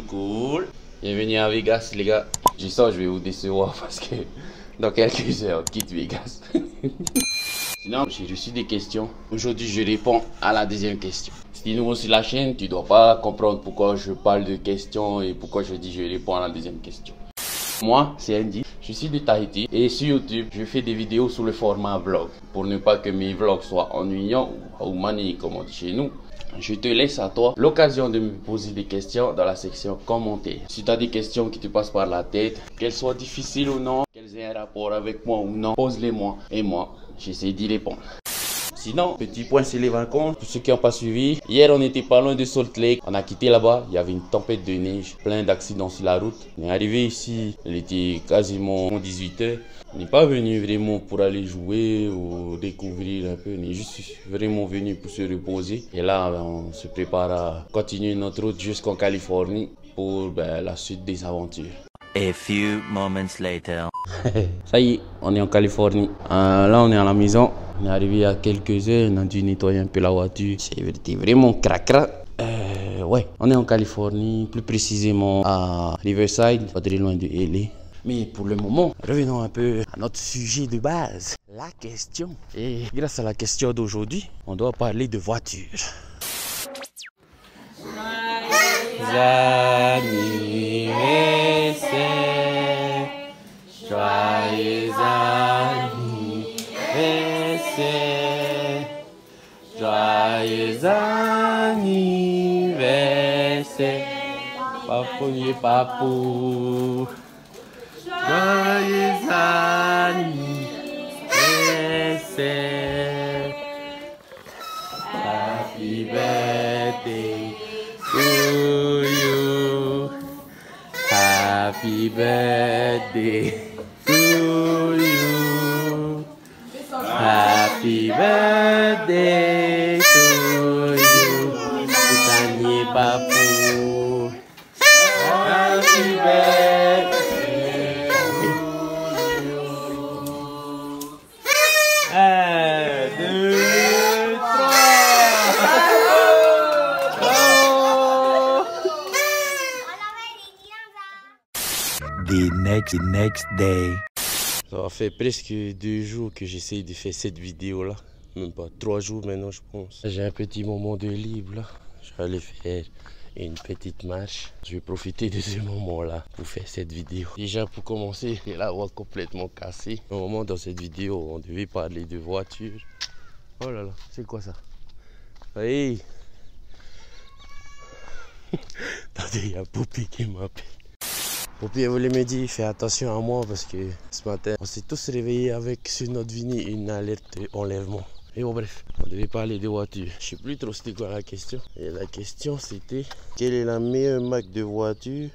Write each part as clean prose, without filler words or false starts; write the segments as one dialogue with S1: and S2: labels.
S1: Cool. Bienvenue à Vegas les gars. Je sens je vais vous décevoir parce que dans quelques heures on quitte Vegas. Sinon j'ai reçu des questions. Aujourd'hui je réponds à la deuxième question. Si tu es nouveau sur la chaîne, tu dois pas comprendre pourquoi je parle de questions et pourquoi je dis je réponds à la deuxième question. Moi c'est Andy, je suis de Tahiti et sur YouTube je fais des vidéos sous le format vlog. Pour ne pas que mes vlogs soient ennuyants ou maniés comme on dit chez nous, je te laisse à toi l'occasion de me poser des questions dans la section commentaires. Si tu as des questions qui te passent par la tête, qu'elles soient difficiles ou non, qu'elles aient un rapport avec moi ou non, pose-les-moi et moi, j'essaie d'y répondre. Sinon, petit point sur les vacances, pour ceux qui n'ont pas suivi, hier on était pas loin de Salt Lake, on a quitté là-bas, il y avait une tempête de neige, plein d'accidents sur la route. On est arrivé ici, il était quasiment 18 h. On n'est pas venu vraiment pour aller jouer ou découvrir un peu, on est juste vraiment venu pour se reposer. Et là, on se prépare à continuer notre route jusqu'en Californie pour la suite des aventures.
S2: A few moments later.
S1: Ça y est, on est en Californie. Là, on est à la maison. On est arrivé il y a quelques heures. On a dû nettoyer un peu la voiture. C'était vraiment cracra. Ouais, on est en Californie, plus précisément à Riverside, pas très loin de LA. Mais pour le moment, revenons un peu à notre sujet de base, la question. Et grâce à la question d'aujourd'hui, on doit parler de voiture. Joyeux anniversaire, joyeux anniversaire, papouille papou, joyeux anniversaire, happy birthday to you, happy birthday. Happy birthday to you, Tani Papou. Happy birthday to you. 1, 2, 3.
S2: The next day.
S1: Ça fait presque 2 jours que j'essaye de faire cette vidéo là. Même pas 3 jours maintenant je pense. J'ai un petit moment de libre là. Je vais aller faire une petite marche. Je vais profiter de ce moment là pour faire cette vidéo. Déjà pour commencer, j'ai la voix complètement cassée. Au moment dans cette vidéo, on devait parler de voiture. Oh là là, c'est quoi ça? Hey. Attendez, il y a Poupée qui m'appelle. Poupée voulait me dire fais attention à moi parce que ce matin on s'est tous réveillés avec sur notre Vini une alerte enlèvement. Et bon bref, on devait parler de voiture. Je sais plus trop c'était quoi la question. Et la question c'était quelle est la meilleure marque de voiture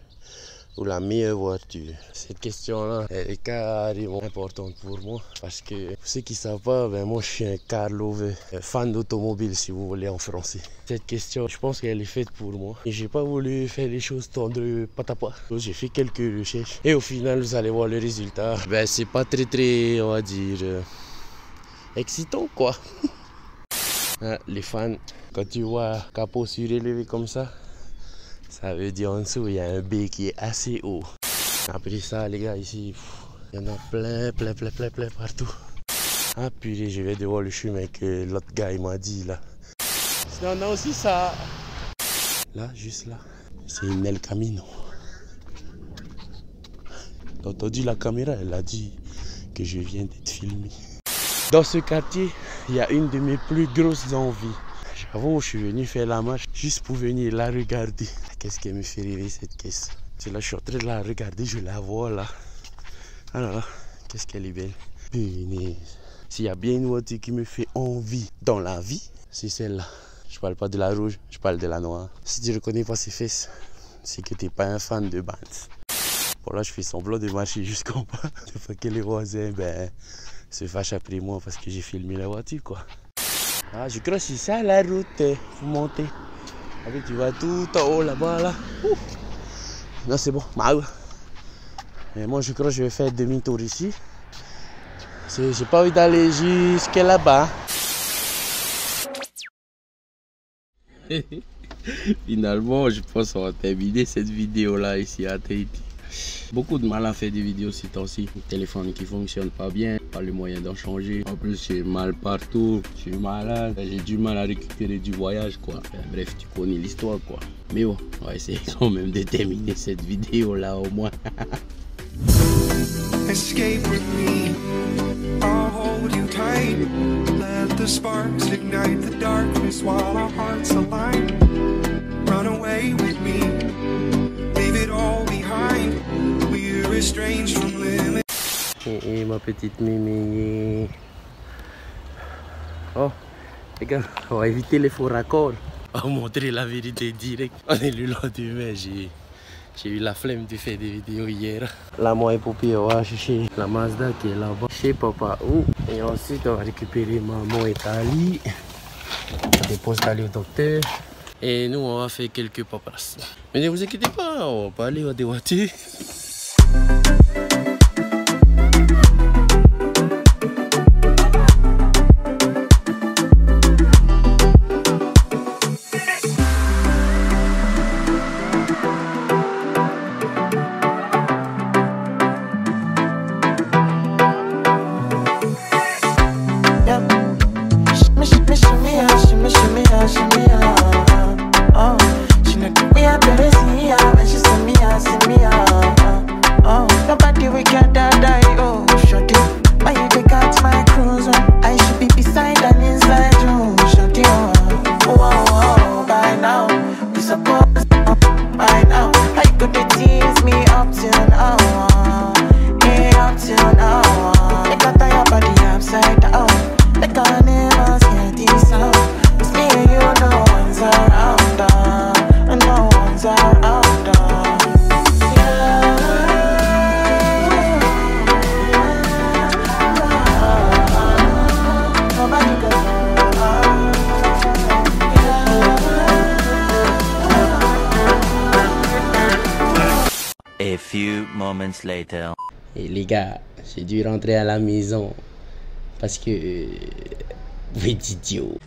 S1: ou la meilleure voiture? Cette question là elle est carrément importante pour moi parce que pour ceux qui ne savent pas, moi je suis un car lover, fan d'automobile si vous voulez en français. Cette question je pense qu'elle est faite pour moi et j'ai pas voulu faire les choses tendre patapa. J'ai fait quelques recherches et au final vous allez voir le résultat. C'est pas très on va dire excitant quoi. Les fans, quand tu vois capot surélevé comme ça, ça veut dire en dessous il y a un B qui est assez haut. Après ça les gars ici, il y en a plein partout. Ah purée, je vais devoir le chemin que l'autre gars il m'a dit là. Sinon on a aussi ça. Là, juste là, c'est une El Camino. T'as entendu la caméra, elle a dit que je viens d'être filmé. Dans ce quartier, il y a une de mes plus grosses envies. J'avoue, je suis venu faire la marche juste pour venir la regarder. Qu'est-ce qui me fait rêver cette caisse? C'est là, je suis en train de la regarder, je la vois là. Alors, qu'est-ce qu'elle est belle. Punaise. S'il y a bien une voiture qui me fait envie dans la vie, c'est celle-là. Je parle pas de la rouge, je parle de la noire. Si tu ne reconnais pas ses fesses, c'est que tu n'es pas un fan de Benz. Bon là, je fais semblant de marcher jusqu'en bas. Des fois que les voisins se fâchent après moi parce que j'ai filmé la voiture quoi. Ah, je crois que c'est ça la route pour monter. Après tu vas tout en haut là-bas là. Non c'est bon, mal.
S3: Mais moi, je crois que je vais faire demi-tour ici. J'ai pas envie d'aller jusqu'à là-bas.
S1: Finalement, je pense qu'on va terminer cette vidéo-là ici à Tahiti. Beaucoup de mal à faire des vidéos ces temps-ci. Le téléphone qui fonctionne pas bien, pas le moyen d'en changer. En plus, j'ai mal partout, je suis malade, j'ai du mal à récupérer du voyage, quoi. Bref, tu connais l'histoire, quoi. Mais bon, on va essayer quand même de terminer cette vidéo-là au moins.
S4: Escape with me, I'll hold you tight. Let the sparks ignite the darkness while our hearts align. Run away with me, leave it all behind. We're estranged from limits.
S3: Et ma petite Mimi. Oh, les gars, on va éviter les faux raccords. On va montrer la vérité directe. On est le lendemain, j'ai eu la flemme de faire des vidéos hier. Là, moi et Poupie, on va chercher la Mazda qui est là-bas, chez Papa Ou. Et ensuite, on va récupérer maman et Tali. On dépose Tali au docteur. Et nous, on va faire quelques paperasses. Mais ne vous inquiétez pas, on va pas aller à des voitures.
S2: A few moments later.
S3: Et les gars, j'ai dû rentrer à la maison parce que vous êtes idiots.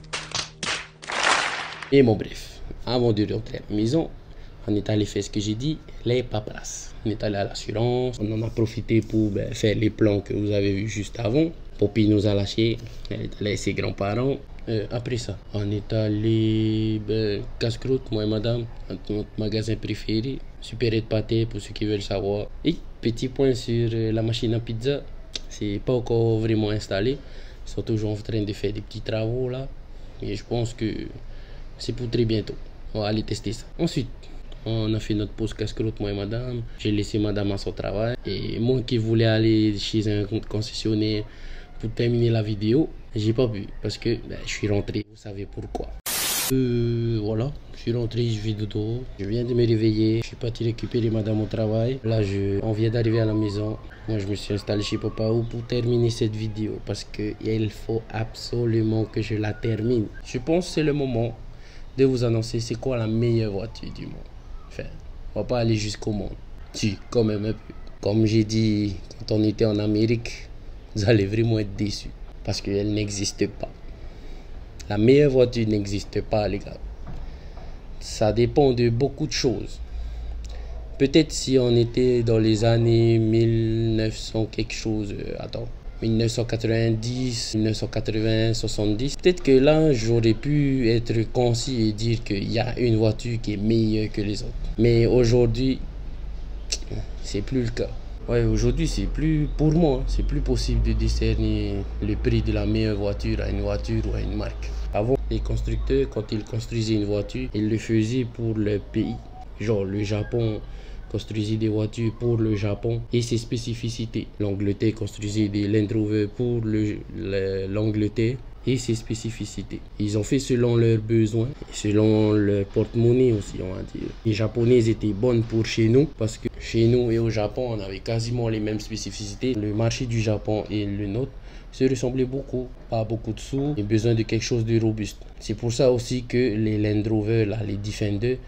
S3: Et bon bref, avant de rentrer à la maison, on est allé faire ce que j'ai dit, les paperasses. On est allé à l'assurance, on en a profité pour faire les plans que vous avez vus juste avant. Poppy nous a lâché, elle est allée avec ses grands-parents. Après ça, on est allé casse-croûte, moi et madame, à notre magasin préféré, Supérette Pâté pour ceux qui veulent savoir. Et petit point sur la machine à pizza, c'est pas encore vraiment installé. Ils sont toujours en train de faire des petits travaux là. Mais je pense que c'est pour très bientôt. On va aller tester ça. Ensuite, on a fait notre pause casse-croûte, moi et madame. J'ai laissé madame à son travail. Et moi qui voulais aller chez un concessionnaire pour terminer la vidéo, j'ai pas pu parce que je suis rentré. Vous savez pourquoi. Voilà, je suis rentré, je vais dodo. Je viens de me réveiller. Je suis parti récupérer madame au travail. Là, on vient d'arriver à la maison. Moi, je me suis installé chez Papa Ou pour terminer cette vidéo parce qu'il faut absolument que je la termine. Je pense que c'est le moment de vous annoncer c'est quoi la meilleure voiture du monde. Enfin, on va pas aller jusqu'au monde. Si, quand même un peu. Comme j'ai dit quand on était en Amérique, vous allez vraiment être déçus parce qu'elle n'existe pas. La meilleure voiture n'existe pas, les gars. Ça dépend de beaucoup de choses. Peut-être si on était dans les années 1900 quelque chose, 1990, 1980, 70. Peut-être que là, j'aurais pu être concis et dire qu'il y a une voiture qui est meilleure que les autres. Mais aujourd'hui, c'est plus le cas. Ouais, aujourd'hui, c'est plus, pour moi, c'est plus possible de discerner le prix de la meilleure voiture à une voiture ou à une marque. Avant, les constructeurs, quand ils construisaient une voiture, ils le faisaient pour le pays. Genre, le Japon construisait des voitures pour le Japon et ses spécificités. L'Angleterre construisait des Land Rover pour l'Angleterre et ses spécificités. Ils ont fait selon leurs besoins, selon leur porte-monnaie aussi, on va dire. Les Japonais étaient bonnes pour chez nous parce que chez nous et au Japon, on avait quasiment les mêmes spécificités. Le marché du Japon et le nôtre se ressemblaient beaucoup. Pas beaucoup de sous et besoin de quelque chose de robuste. C'est pour ça aussi que les Land Rover, là, les Defender,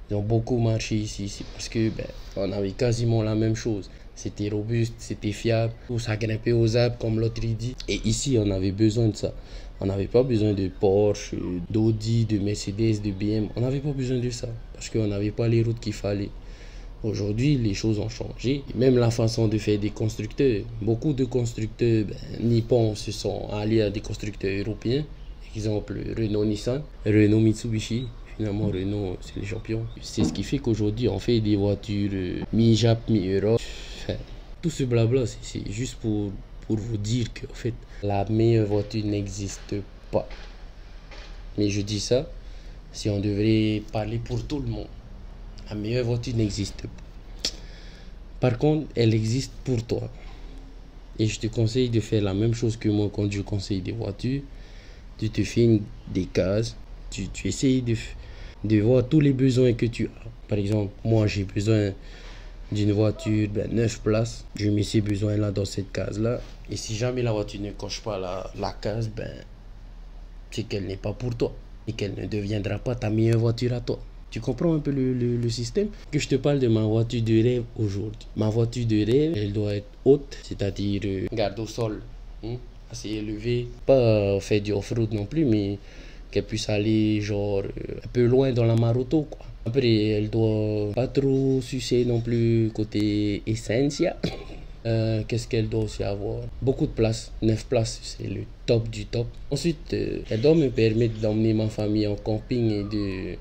S3: Ils ont beaucoup marché ici parce que on avait quasiment la même chose. C'était robuste, c'était fiable, ça grimpait aux arbres comme l'autre dit. Et ici, on avait besoin de ça. On n'avait pas besoin de Porsche, d'Audi, de Mercedes, de BM. On n'avait pas besoin de ça parce qu'on n'avait pas les routes qu'il fallait. Aujourd'hui, les choses ont changé. Même la façon de faire des constructeurs. Beaucoup de constructeurs nippons se sont alliés à des constructeurs européens. Exemple, Renault Nissan, Renault Mitsubishi. Finalement, Renault, c'est les champions. C'est ce qui fait qu'aujourd'hui, on fait des voitures mi-Jap, mi-Europe. Tout ce blabla, c'est juste pour vous dire qu'en fait, la meilleure voiture n'existe pas. Mais je dis ça, si on devrait parler pour tout le monde. La meilleure voiture n'existe pas. Par contre, elle existe pour toi. Et je te conseille de faire la même chose que moi quand je conseille des voitures. Tu te fais des cases. Tu essayes de voir tous les besoins que tu as. Par exemple, moi j'ai besoin d'une voiture 9 places. Je mets ces besoins-là dans cette case-là. Et si jamais la voiture ne coche pas la case, c'est qu'elle n'est pas pour toi. Et qu'elle ne deviendra pas ta meilleure voiture à toi. Tu comprends un peu le système? Que je te parle de ma voiture de rêve aujourd'hui. Ma voiture de rêve, elle doit être haute, c'est-à-dire garde au sol, assez élevée. Pas faire du off-road non plus, mais qu'elle puisse aller genre un peu loin dans la Maroto, quoi. Après, elle doit pas trop sucer non plus côté Essentia. Qu'est-ce qu'elle doit aussi avoir? Beaucoup de place, 9 places, c'est le top du top. Ensuite, elle doit me permettre d'emmener ma famille en camping et de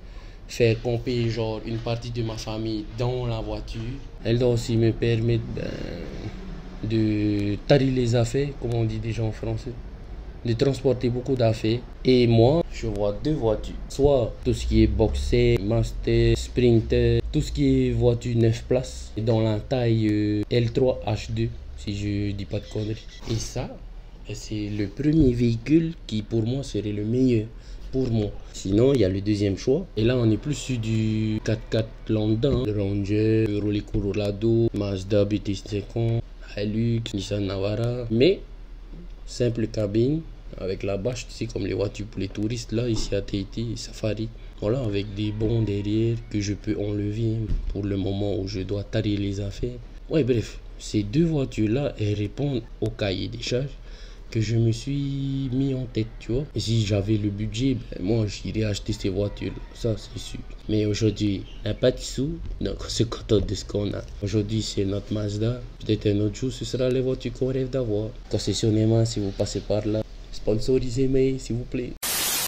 S3: faire camper genre une partie de ma famille dans la voiture. Elle doit aussi me permettre de tarir les affaires, comme on dit déjà en français, de transporter beaucoup d'affaires. Et moi, je vois deux voitures, soit tout ce qui est boxer, master, sprinter, tout ce qui est voiture 9 places dans la taille L3 H2, si je dis pas de conneries. Et ça, c'est le premier véhicule qui pour moi serait le meilleur. Pour moi. Sinon, il y a le deuxième choix. Et là, on est plus sur du 4x4 lambda. Le Ranger, Chevrolet Colorado, Mazda BT50, Hilux, Nissan Navara. Mais, simple cabine, avec la bâche, tu sais, comme les voitures pour les touristes, là, ici à Tahiti, Safari. Voilà, avec des bons derrière que je peux enlever pour le moment où je dois tarir les affaires. Ouais, bref, ces deux voitures-là, elles répondent au cahier des charges que je me suis mis en tête, tu vois. Et si j'avais le budget, moi j'irais acheter ces voitures, ça c'est sûr. Mais aujourd'hui, il n'y a pas de sous, donc on se contente de ce qu'on a. Aujourd'hui c'est notre Mazda, peut-être un autre jour ce sera les voitures qu'on rêve d'avoir. Concessionnairement, si vous passez par là, sponsorisez-moi s'il vous plaît.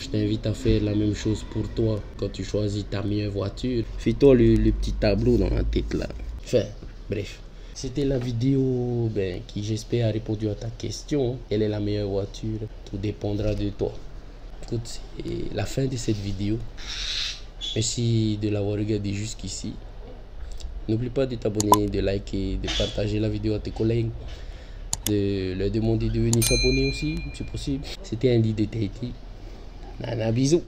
S3: Je t'invite à faire la même chose pour toi quand tu choisis ta meilleure voiture. Fais-toi le petit tableau dans la tête là. Enfin, bref. C'était la vidéo qui j'espère a répondu à ta question. Quelle est la meilleure voiture? Tout dépendra de toi. Écoute, c'est la fin de cette vidéo. Merci de l'avoir regardé jusqu'ici. N'oublie pas de t'abonner, de liker, de partager la vidéo à tes collègues, de leur demander de venir s'abonner aussi, si possible. C'était Andy de Tahiti. Nana, bisous.